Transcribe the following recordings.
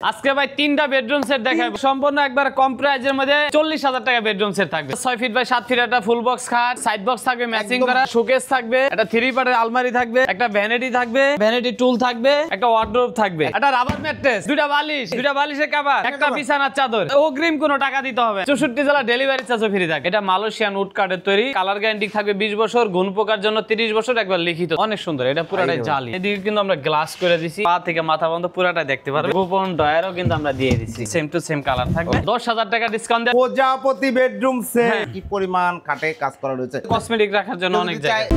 আজকে ভাই তিনটা বেডরুম সেট দেখাবো সম্পূর্ণ একবার কম প্রাইজের মধ্যে 40,000 টাকা বেডরুম সেট থাকবে 6 ফিট বাই 7 ফিট একটা ফুল বক্স খাট সাইড বক্স থাকবে ম্যাচিং করা শোকেস থাকবে একটা 3 পার্টের আলমারি থাকবে একটা ভ্যানিটি থাকবে ভ্যানিটি টুল থাকবে একটা ওয়ার্ডরোব থাকবে একটা রাবার ম্যাট্রেস দুইটা বালিশের কভার একটা বিছানার চাদর অগ্রিম কোনো টাকা দিতে হবে 64 জেলা ডেলিভারি চার্জও ফ্রি থাকবে এটা মালয়েশিয়ান উড কাঠের তৈরি কালার গ্যারান্টি থাকবে 20 বছর গুণ পোকার জন্য 30 বছর একবার লিখিত অনেক সুন্দর এটা পুরোটাই জালি এদিকে কিন্তু আমরা গ্লাস করে দিছি পা থেকে মাথা পর্যন্ত পুরোটা দেখতে পারবে গোপন ডয়ারও কিন্তু আমরা দিয়ে দিছি সেম টু সেম কালার থাকবে 10,000 টাকা ডিসকাউন্ট দেব প্রজাপতি বেডরুম সেট কি পরিমাণ কাটে কাজ করা রয়েছে কসমেটিক রাখার জন্য অনেক জায়গা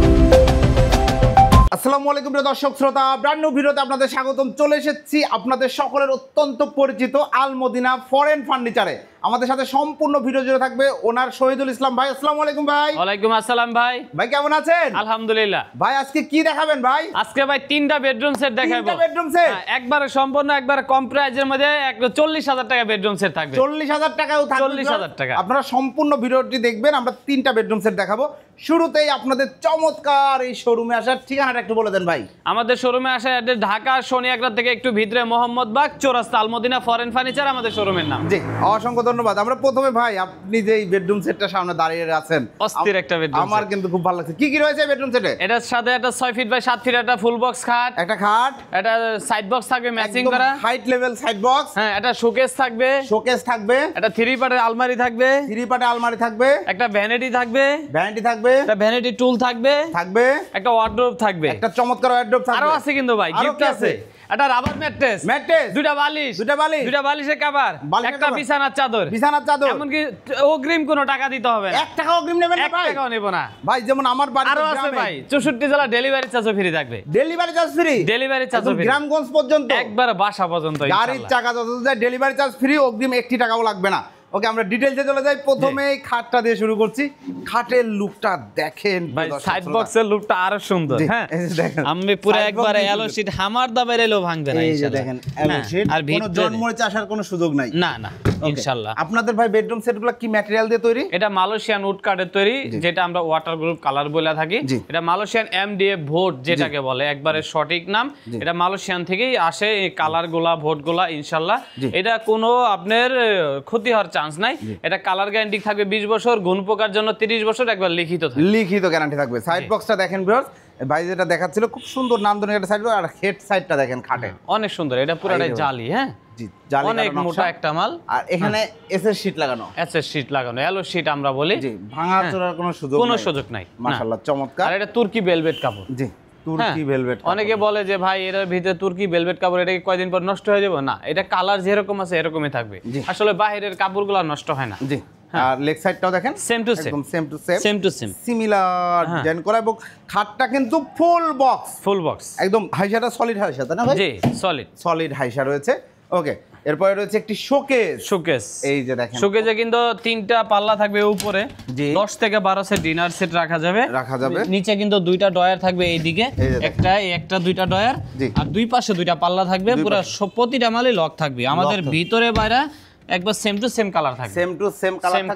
আসসালামু আলাইকুম প্রিয় দর্শক শ্রোতা ব্র্যান্ড নিউ ভিডিওতে আপনাদের স্বাগতম চলে এসেছি আপনাদের সকলের অত্যন্ত পরিচিত আল মদিনা ফরেন ফার্নিচারে আমাদের সাথে সম্পূর্ণ ভিডিও জুড়ে থাকবে ওনার শহীদুল ইসলাম ভাই আসসালামু আলাইকুম ভাই ওয়ালাইকুম আসসালাম ভাই ভাই কেমন আছেন আলহামদুলিল্লাহ ভাই আজকে কি দেখাবেন ভাই আজকে ভাই তিনটা বেডরুম সেট দেখাবো তিনটা বেডরুম সেট একবারে সম্পূর্ণ একবারে কম প্রাইজের মধ্যে 40,000 টাকা বেডরুম সেট থাকবে 40,000 টাকাও থাকবে 40,000 টাকা আপনারা সম্পূর্ণ ভিডিওটি দেখবেন আমরা তিনটা বেডরুম সেট দেখাবো শুরুতেই আপনাদের চমৎকার এই শোরুমে আসার ঠিকানাটা একটু বলে দেন ভাই আমাদের শোরুমে আসা ঢাকা শনিয়াগড়া থেকে একটু ভিতরে মোহাম্মদবাগ চৌরাস্তা আল মদিনা ফরেন ফার্নিচার আমাদের শোরুমের নাম জি অসংখ্য ধন্যবাদ আমরা প্রথমে ভাই আপনি যে এই বেডরুম সেটটা সামনে দাঁড়িয়ে আছেন অস্থির একটা বেডরুম আমার কিন্তু খুব ভালো লাগছে কি কি রয়েছে বেডরুম সেটে এটার সাথে একটা 6 ফিট বাই 7 ফিট একটা ফুল বক্স খাট একটা খাট একটা সাইড বক্স থাকবে ম্যাচিং করা হাইট লেভেল সাইড বক্স হ্যাঁ একটা শোকেস থাকবে একটা 3 পার্টের আলমারি থাকবে 3 পার্টের আলমারি থাকবে একটা ভ্যানিটি থাকবে একটা ভ্যানিটি টুল থাকবে একটা ওয়ার্ডরোব থাকবে একটা চমৎকার ওয়ার্ডরোব থাকবে আরো আছে কিন্তু ভাই গিফট আছে একটা রাবার ম্যাট্রেস দুইটা বালিশের কভার একটা বিছানার চাদর এমনকি অগ্রিম কোনো টাকা দিতে হবে না 1 টাকা অগ্রিম নেবেন না ভাই 1 টাকাও নেব না ভাই যেমন আমার বাড়িতে আরো আছে ভাই 64 জেলা ডেলিভারি চার্জও ফ্রি থাকবে ডেলিভারি চার্জ ফ্রি গ্রামগঞ্জ পর্যন্ত একবার বাসা পর্যন্ত গাড়ির চাকা যত যায় ডেলিভারি চার্জ ফ্রি অগ্রিম 1 টাকাও লাগবে না ওকে আমরা ডিটেইলসে চলে যাই প্রথমেই খাটটা দিয়ে শুরু করছি খাটের লুকটা দেখেন ভাই সাইড বক্সের লুকটা আরো সুন্দর হ্যাঁ দেখেন আমি পুরো একবার এলো শীট হামার দা বেরেলো ভাঙবে না ইনশাআল্লাহ দেখেন এলো শীট আর কোনো জন্মরিচে আসার কোনো সুযোগ নাই না না ইনশাআল্লাহ আপনাদের ভাই বেডরুম সেটগুলো কি ম্যাটেরিয়াল দিয়ে তৈরি এটা মালয়েশিয়ান উড কাঠের তৈরি যেটা আমরা ওয়াটার গ্রুপ কালার বলে থাকি এটা মালয়েশিয়ান এমডিএফ ভোট যেটাকে বলে একবারে সঠিক নাম এটা মালয়েশিয়ান থেকেই আসে এই কালার গোলা ভোট গোলা ইনশাআল্লাহ এটা কোনো আপনার ক্ষতি হওয়ার চান্স নাই এটা কালার গ্যারান্টি থাকবে 20 বছর গুণ পোকার জন্য 30 বছর একবার লিখিত গ্যারান্টি থাকবে সাইড বক্সটা দেখেন ভিউয়ার্স ভাই যেটা দেখাচ্ছিল খুব সুন্দর নামধনিক একটা সাইড আর হেড সাইডটা দেখেন খাটে অনেক সুন্দর এটা পুরোটাই জালি হ্যাঁ জি জালি অনেক মোটা একটা মাল আর এখানে এসএস শীট লাগানো এলো শীট আমরা বলি জি ভাঙা চোরার কোনো সুযোগ নাই মাশাআল্লাহ চমৎকার আর এটা তুর্কি ভেলভেট কাপড় জি তুর্কি ভেলভেট অনেকে বলে যে ভাই এর ভিতরে তুর্কি ভেলভেট কাপড় এটা কয়দিন পর নষ্ট হয়ে যাবে না এটা কালার যেরকম আছে এরকমই থাকবে আসলে বাইরের কাপড়গুলো নষ্ট হয় না জি আর লেগ সাইডটাও দেখেন same to same similar design করা এবং খাটটা কিন্তু ফুল বক্স একদম হাইসাটা সলিড হাইসা তাই না ভাই জি সলিড হাইসা রয়েছে ওকে এরপরে রয়েছে একটি শোকেস এই যে দেখেন শোকেসে কিন্তু 3টা পাল্লা থাকবে উপরে 10 থেকে 12 সেট ডিনার সেট রাখা যাবে নিচে কিন্তু 2টা ডয়ার থাকবে এইদিকে একটা 2টা ডয়ার আর দুই পাশে 2টা পাল্লা থাকবে পুরো প্রতিটা মালই লক থাকবে আমাদের ভিতরে বাইরে একবার সেম টু সেম কালার থাকবে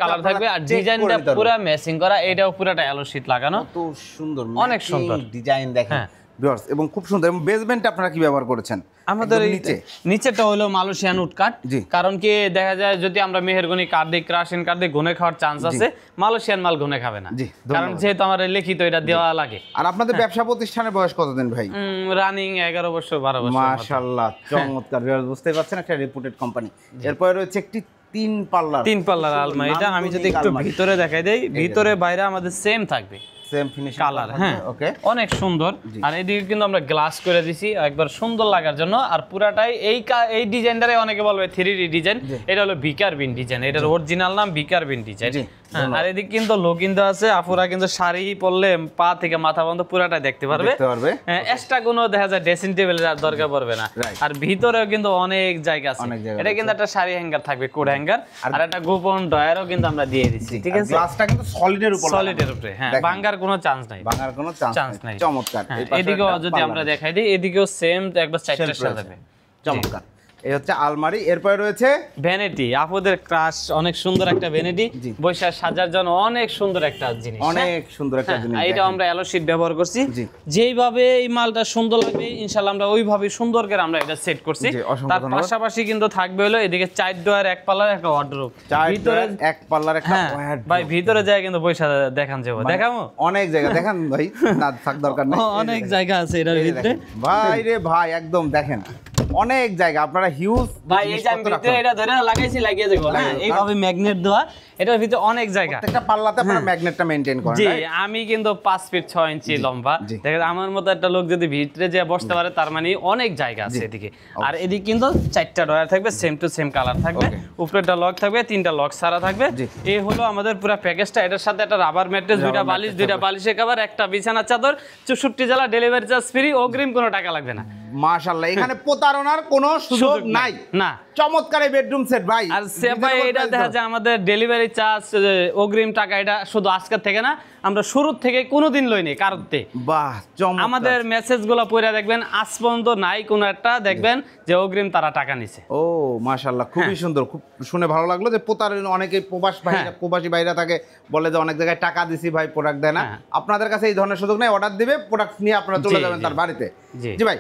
কালার থাকবে আর ডিজাইনটা পুরো ম্যাচিং করা এটাও পুরোটা এলো শীট লাগানো তো সুন্দর অনেক সুন্দর ডিজাইন দেখেন ভিউয়ার্স এবং খুব সুন্দর এবং বেসমেন্টে আপনারা কি ব্যবহার করেছেন আমাদের নিচেটা হলো মালয়েশিয়ান উড কাঠ কারণ কি দেখা যায় যদি আমরা মেহেরগনি কাঠ দিই ক্রাশিন কাঠ দিই ঘুনে খাওয়ার চান্স আছে মালয়েশিয়ান মাল ঘুনে খাবে না কারণ যেহেতু আমার লিখিত এটা দেওয়া লাগে আর আপনাদের ব্যবসা প্রতিষ্ঠানের বয়স কতদিন ভাই রানিং 11 বছর 12 বছর মাশাআল্লাহ চমৎকার বুঝতে পারছেন একটা রেপুটেড কোম্পানি এরপরে রয়েছে একটি 3 পাল্লার আলমারিটা আমি যদি একটু ভিতরে দেখাই দেই ভিতরে বাইরে আমাদের সেম থাকবে সেম ফিনিশ কালার হ্যাঁ ওকে অনেক সুন্দর আর এদিকে কিন্তু আমরা গ্লাস করে দিছি একবার সুন্দর লাগার জন্য আর পুরাটাই এই ডিজাইনটারে অনেকে বলবে 3D ডিজাইন এটা হলো বিকার বিন ডিজাইন এটার অরিজিনাল নাম বিকার বিন ডিজাইন আর এদিকে কিন্তু লো কিন্তু আছে আপুরা কিন্তু শাড়ি পরলে পা থেকে মাথা পর্যন্ত পুরাটাই দেখতে পারবে এক্সট্রা কোনো দেখা যায় ড্রেসিং টেবিলের আর দরকার পড়বে না আর ভিতরেও কিন্তু অনেক জায়গা আছে এটা কিন্তু একটা শাড়ি হ্যাঙ্গার থাকবে কোড হ্যাঙ্গার আর একটা গোপন ডয়ারও কিন্তু আমরা দিয়ে দিচ্ছি ঠিক আছে গ্লাসটা কিন্তু সলিডের উপরে হ্যাঁ ভাঙার কোনো চান্স নাই চমৎকার এদিকেও যদি আমরা দেখাই দিই এদিকেও সেম একবার চারটা সাজাবে চমৎকার এই হচ্ছে আলমারি, এরপরে রয়েছে ভ্যানিটি, আপুদের ক্রাশ, অনেক সুন্দর একটা ভ্যানিটি, জি। বৈশাখ সাজার জন্য অনেক সুন্দর একটা জিনিস। অনেক সুন্দর একটা জিনিস। এটা দেখেন। আমরা অ্যালো শীট ব্যবহার করছি, জি। যেইভাবে এই মালটা সুন্দর লাগবে ইনশাআল্লাহ আমরা ওইভাবে সুন্দর করে আমরা এটা সেট করছি। জি, অসংখ্য তার ধন্যবাদ। পাশাপাশি কিন্তু থাকবে হলো এদিকে 4 ডয়ার 1 পাল্লার একটা ওয়ার্ডরোব, 4 ভিতরে এক পাল্লার একটা হ্যাঁ wardrobe। ভাই ভিতরে যায় কিন্তু বৈশাখ দেখান যাবো, দেখাবো অনেক জায়গা দেখান ভাই, না থাক দরকার নেই। অনেক জায়গা আছে এটার এই যে ভিতরে। দেখেন। ভাই রে ভাই, একদম দেখেন অনেক জায়গা, আপনারা হিউজ ভাই এই যে আমি ভিতরে এটা ধরে লাগাইছি, লাগিয়ে দেবো। হ্যাঁ, এইভাবে ম্যাগনেট দেওয়া, এটার ভিতরে অনেক জায়গা। একটা পাল্লাতে আপনারা ম্যাগনেটটা মেইনটেইন করেন। জি, right? আমি কিন্তু 5 ফিট 6 ইঞ্চি লম্বা। জি। দেখেন আমার মতো একটা লোক যদি ভিতরে যে বসতে পারে তার মানে অনেক জায়গা আছে এদিকে। আর এদিকে কিন্তু 4টা ডয়ার থাকবে, সেম টু সেম কালার থাকবে, Okay. উপরেটা লক থাকবে, 3টা লক ছাড়া থাকবে। জি। এই হলো আমাদের পুরো প্যাকেজটা। এটার সাথে একটা রাবার ম্যাট্রেস, দুইটা Rubber বালিশ, mattress দুইটা থাকবে। বালিশের কভার, একটা বিছানার চাদর, 64 জেলা ডেলিভারি চার্জ ফ্রি, অগ্রিম কোনো টাকা লাগবে না। মাশাআল্লাহ, এখানে প্রতারণার কোনো সুযোগ নাই। না। চমৎকার এই বেডরুম সেট ভাই। আর সে ভাই এটা দেখা যায় আমাদের ডেলিভারি চার্জ, অগ্রিম টাকা, এটা শুধু আজকের থেকে না, আমরা শুরুর থেকে কোনোদিন লইনি কারোতে। বাহ, চমৎকার। আমাদের মেসেজগুলো পড়ে দেখবেন আজ পর্যন্ত নাই কোনো একটা দেখবেন যে অগ্রিম তারা টাকা নিছে। ও মাশাআল্লাহ, খুবই সুন্দর, খুব শুনে ভালো লাগলো যে প্রতারণা অনেকেই প্রবাসী ভাইরা থাকে, বলে যে অনেক জায়গায় টাকা দিছি ভাই, প্রোডাক্ট দেয় না। হ্যাঁ। আপনাদের কাছে এই ধরনের সুযোগ নেই, অর্ডার দিবে, প্রোডাক্ট নিয়ে আপনারা চলে জি, যাবেন জি। তার বাড়িতে। জি। জি ভাই,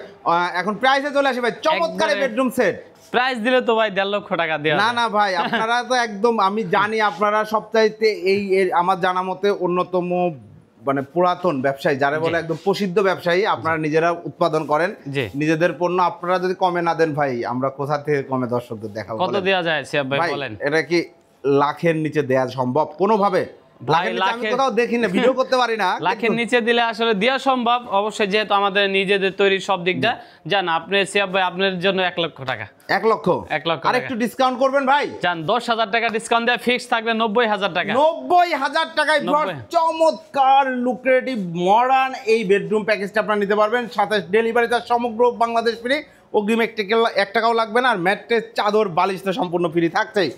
এখন প্রাইসে চলে আসি ভাই, চমৎকার একবারে- বেডরুম সেট। প্রাইস দিলে তো ভাই 1.5 লক্ষ টাকা দেওয়া না যায়। না ভাই, আপনারা তো একদম, আমি জানি আপনারা সবচাইতে আমার জানা মতে অন্যতম মানে পুরাতন ব্যবসায়ী, যারা বলে একদম প্রসিদ্ধ ব্যবসায়ী, আপনারা নিজেরা উৎপাদন করেন জি। নিজেদের পণ্য। আপনারা যদি কমে না দেন ভাই, আমরা কোথা থেকে কমে দর্শকদের দেখাবো? কত বলেন? দেওয়া যায় সিয়াব ভাই ভাই বলেন? এটা কি লাখের নিচে দেয়া সম্ভব কোনোভাবে? ভাই, লাখের নিচে আমি লাখের- কোথাও দেখি না, ভিডিও করতে পারি না। লাখের নিচে দিলে আসলে দেওয়া সম্ভব অবশ্যই, যেহেতু আমাদের নিজেদের তৈরি সব দিকটা জান। আপনি সিয়াব ভাই আপনার জন্য 1 লক্ষ টাকা। 1 লক্ষ? 1 লক্ষ আর টাকা। একটু ডিসকাউন্ট করবেন ভাই? জান 10,000 টাকা ডিসকাউন্ট দেয়, ফিক্স থাকবে 90,000 টাকা। 90,000 টাকায় 90,000 চমৎকার লুক্রেটিভ মডার্ন এই বেডরুম প্যাকেজটা আপনারা নিতে পারবেন। সাথে ডেলিভারি চার্জ সমগ্র বাংলাদেশ ফ্রি, অগ্রিম 1 টাকাও লাগবে না। আর ম্যাট্রেস, চাদর, বালিশ তো সম্পূর্ণ ফ্রি থাকছেই।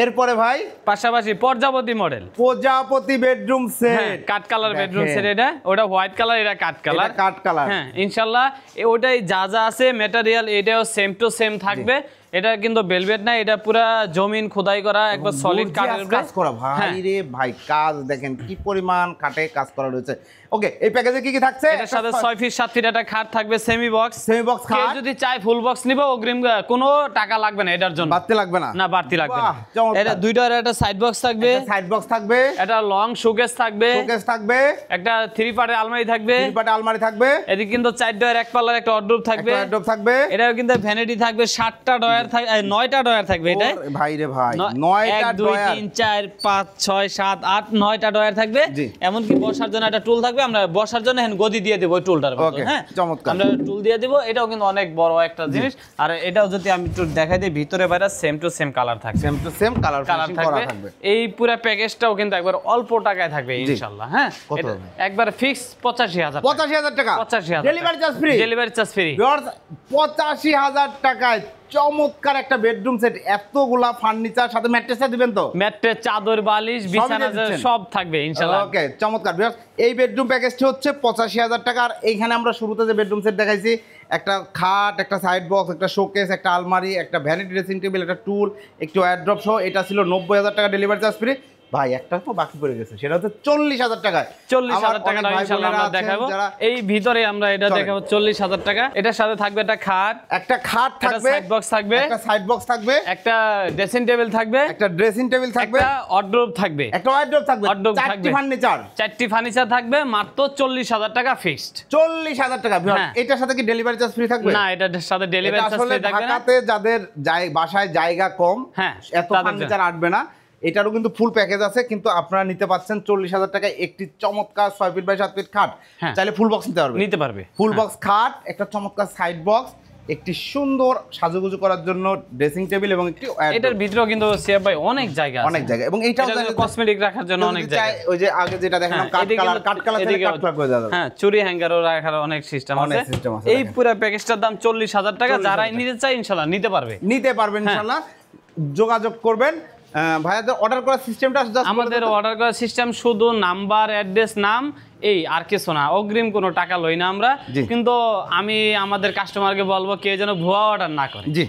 এরপরে ভাই পাশাপাশি প্রজাপতি মডেল, প্রজাপতি বেডরুম হ্যাঁ, সেট, কাট কালার বেডরুম সেট। এটা ওটা হোয়াইট কালার, এটা কাট কালার। কাট কালার। হ্যাঁ ইনশাআল্লাহ ওটাই যা যা আছে ম্যাটেরিয়াল এটাও সেম টু সেম থাকবে। এটা কিন্তু ভেলভেট না, এটা পুরা জমিন খোদাই করা, একবার সলিড কাঠের উপরে কাজ করা। ভাই রে ভাই, কাজ দেখেন কি পরিমাণ কাটে কাজ করা রয়েছে। ওকে, এই প্যাকেজে কি কি থাকছে? এটার সাথে 6 ফিট 7 ফিট একটা খাট থাকবে, সেমি বক্স। সেমি বক্স কেউ খাট, যদি চায় ফুল বক্স নিব, অগ্রিম কোনো টাকা লাগবে না এটার জন্য। বাড়তে লাগবে না? না, বাড়তি লাগবে না। বাহ, চমৎকার। এটা দুইটার একটা সাইড বক্স থাকবে, সাইড বক্স থাকবে, একটা লং শোকেস থাকবে, শোকেস থাকবে, একটা 3 পার্টের আলমারি থাকবে, তিনপাটে আলমারি থাকবে, এদিকে কিন্তু 4 ডয়ার 1 পাল্লার একটা ওয়ার্ডরোব থাকবে, একটা ওয়ার্ডরোব থাকবে। এটাও কিন্তু ভ্যানিটি থাকবে, 7টা ডয়ার থাকবে, 9টা ডয়ার থাকবে। এটা ওরে ভাই রে ভাই, 9টা 1 2 ডয়ার। 3 4 5 6 7 8 9টা ডয়ার থাকবে। জি। এমনকি বসার জন্য একটা টুল থাকবে, আমরা বসার জন্য এখন গদি দিয়ে দেব ওই টুলটার মধ্যে। Okay, হ্যাঁ, চমৎকার। আমরা টুল দিয়ে দেব। এটাও কিন্তু অনেক বড় একটা জিনিস। আর এটাও যদি আমি একটু দেখাই দিই, ভিতরে বাইরে সেম টু সেম কালার থাকবে, same to same colour colour finishing করা থাকবে। থাকবে। এই পুরো প্যাকেজটাও কিন্তু একবার অল্প টাকায় থাকবে ইনশাআল্লাহ। হ্যাঁ, কত এটা হবে? একবার ফিক্স 85,000 85,000 টাকা 85,000 delivery charge free. Delivery charge free. 85,000 টাকায় চমৎকার একটা বেডরুম সেট, এতগুলা ফার্নিচার, সাথে ম্যাট্রেসটা দিবেন তো? ম্যাট্রেস, চাদর, বালিশ, বিছানা দিচ্ছেন? সব থাকবে ইনশাআল্লাহ। ওকে, চমৎকার। এই বেডরুম প্যাকেজটি হচ্ছে 85,000 টাকা। আর এইখানে আমরা শুরুতে যে বেডরুম সেট দেখাইছি, একটা খাট, একটা সাইড বক্স, একটা শোকেস, একটা আলমারি, একটা ভ্যানিটি ড্রেসিং টেবিল, একটা টুল, একটু ওয়ারড্রপ সহ, এটা ছিল 90,000 টাকা ডেলিভারি চার্জ ফ্রি। ভাই একটা তো বাকি পড়ে গেছে, সেটা হচ্ছে 40,000 টাকায়। 40,000 টাকা ইনশাআল্লাহ আমরা দেখাবো। এই ভিতরে আমরা এটা দেখাবো 40,000 টাকা। এটার সাথে থাকবে একটা খাট, একটা খাট একটা থাকবে, সাইড বক্স থাকবে, একটা সাইড বক্স থাকবে, একটা ড্রেসিং টেবিল থাকবে, একটা ড্রেসিং টেবিল থাকবে, একটা ওয়ার্ডরোব থাকবে, একটা ওয়ারড্রপ থাকবে, ওয়ারড্রোব 4টি থাকবে, ফার্নিচার, 4টি ফার্নিচার থাকবে, মাত্র 40,000 টাকা ফিক্সড। 40,000 টাকা। হ্যাঁ। এটার সাথে কি ডেলিভারি চার্জ ফ্রি থাকবে? না, এটার সাথে এটা ডেলিভারি চার্জ আসলে ফ্রি থাকবে না। ঢাকাতে যাদের বাসায় জায়গা কম, হ্যাঁ, এত তাদের ফার্নিচার আটবে না। এটারও কিন্তু ফুল প্যাকেজ আছে, কিন্তু আপনারা নিতে পাচ্ছেন 40,000 টাকায় একটি চমৎকার 6 ফিট বাই 7 ফিট খাট। হ্যাঁ। চাইলে ফুল বক্স নিতে পারবে, নিতে পারবে। ফুল বক্স খাট, একটা চমৎকার সাইড বক্স, একটি সুন্দর সাজুগুজু করার জন্য ড্রেসিং টেবিল এবং একটি এটার ভিতরেও কিন্তু সিয়াব ভাই অনেক জায়গা আছে। অনেক জায়গা। এবং এইটাও কসমেটিক রাখার জন্য অনেক জায়গা। ওই যে আগে যেটা দেখালাম কাট কালার, কাট কালার থেকে কাট কালার করে দেওয়া যাবে। হ্যাঁ, চুরি হ্যাঙ্গারও রাখার অনেক সিস্টেম অনেক আছে। system আছে, এই দেখেন। পুরো প্যাকেজটার দাম 40,000 টাকা। 40,000 যারাই নিতে চায় ইনশাআল্লাহ নিতে পারবে। নিতে পারবেন ইনশাআল্লাহ, যোগাযোগ করবেন। ভাইয়াদের অর্ডার করার সিস্টেমটা আমাদের অর্ডার করার সিস্টেম শুধু নাম্বার, অ্যাড্রেস, নাম, এই আর কিছু না। অগ্রিম কোনো টাকা লই না আমরা। জি। কিন্তু আমি আমাদের কাস্টমারকে বলবো কেউ যেন ভুয়া অর্ডার না করে। জি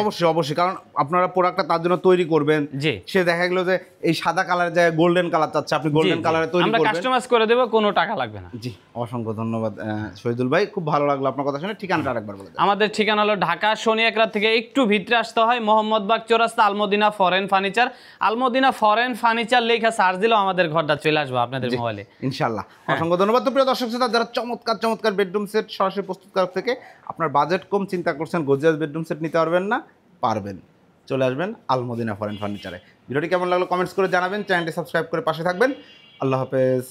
অবশ্যই অবশ্যই, কারণ আপনারা প্রোডাক্টটা তার জন্য তৈরি করবেন, জি। সে দেখা গেল যে এই সাদা কালারের জায়গায় গোল্ডেন কালার চাচ্ছে, আপনি গোল্ডেন কালারে তৈরি আমরা করবেন। কাস্টমাইজ করে দেব, কোনো টাকা লাগবে না। জি, অসংখ্য ধন্যবাদ শহীদুল ভাই, খুব ভালো লাগলো আপনার কথা শুনে। ঠিকানাটা আরেকবার বলে দেন। আমাদের ঠিকানা হলো ঢাকা শনি একরা থেকে একটু ভিতরে আসতে হয়, মোহাম্মদবাগ চৌরাস্তা, Al Madina foreign furniture. Al Madina foreign furniture লেখা সার্চ দিলেও আমাদের ঘরটা চলে আসবে আপনাদের মোবাইলে। ইনশাআল্লাহ, অসংখ্য ধন্যবাদ। তো প্রিয় দর্শক শ্রোতা, যারা চমৎকার চমৎকার বেডরুম সেট সরাসরি প্রস্তুতকারক থেকে আপনার বাজেট কম, চিন্তা করছেন গর্জিয়াস বেডরুম সেট নিতে পারবেন না, পারবেন, চলে আসবেন আলমদিনা ফরেন ফার্নিচারে। ভিডিওটি কেমন লাগলো কমেন্টস করে জানাবেন, চ্যানেলটি সাবস্ক্রাইব করে পাশে থাকবেন। আল্লাহ হাফেজ।